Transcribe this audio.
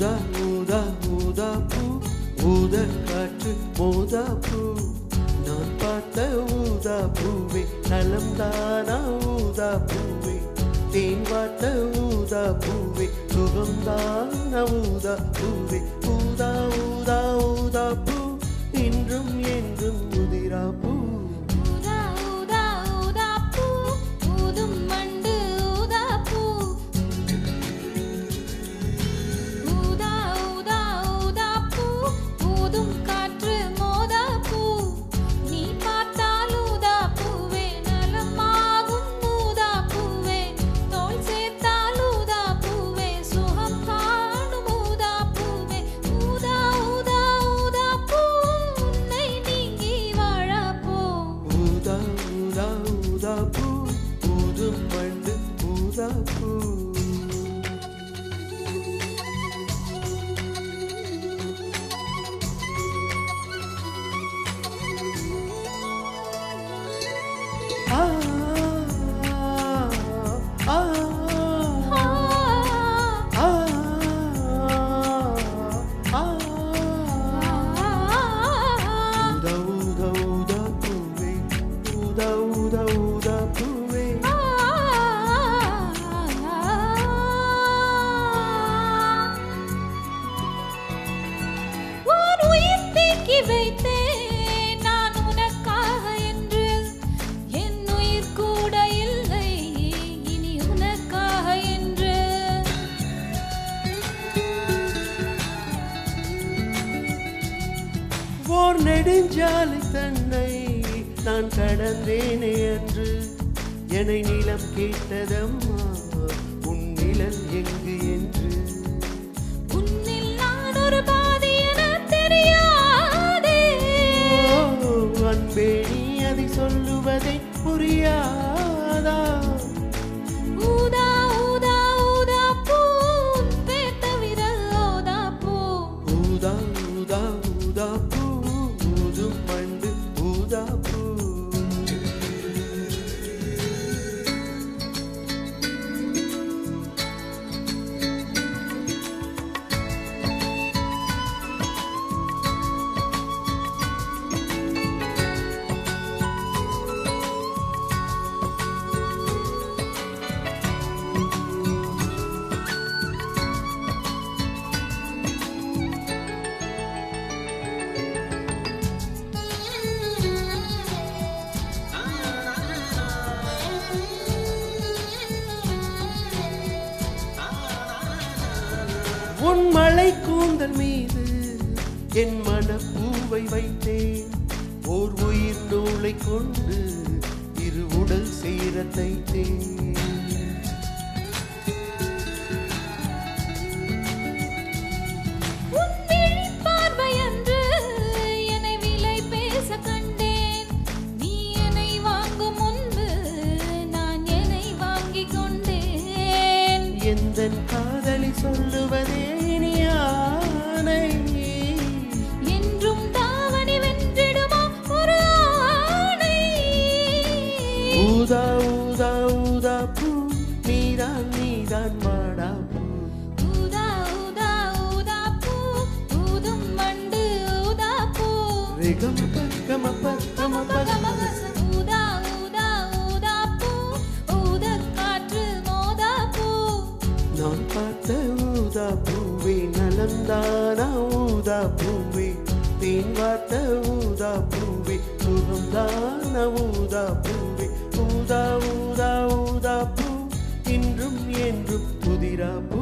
ஊதா ஊதா ஊதா பூ ஊத காற்று மோதா பூ நான் பார்த்த ஊதா பூவே நலம்தானா ஊதா பூவே தேன் வார்த்த ஊதா பூவே சுகம்தானா ஊதா பூவே ஊதா ஊதா ஊதா பூ இன்றும் என்றும் உதிரா பூ ஓர் நெடுஞ்சாலை தன்னை நான் கடந்தேனே என்று என்னை நிலம் கேட்டதம்மா உன் நிழல் எங்கு என்று உன்னில் நான் ஒரு பாதி என தெரியாதே அன்பே நீ அதை சொல்லுவதை புரியாதா ஊதா ஊதா ஊதா பூ பேத்த விரல் ஊதா பூ ஊதா ஊதா ஊதா பூ ஊதும் மண்டு ஊதா பூ உன் மலை கூந்தல் மீது என் மனப்பூவை வைத்தேன் ஓர் உயிர் நூலை கொண்டு இரு உடல் சேர தைத்தேன் எந்தன் காதலி சொல்லுவதே நீயானை என்றும் தாவணி வென்றிடுமா ஒரு ஆணை ஊதா ஊதா ஊதா பூ நீதான் நீதான் மாடா பூ ஊதா ஊதா ஊதா பூ ஊதும் மண்டு ஊதா பூ ரிகமப கமப கமப ஊதா ஊதா ஊதா பூ ஊத காற்று மோதா பூ நான் பார்த்த ஊதா பூவே நலம்தானா ஊதா பூவே தேன் வார்த்த ஊதா பூவே சுகம்தானா ஊதா பூவே ஊதா ஊதா ஊதா பூ இன்றும் என்றும் புதிரா பூ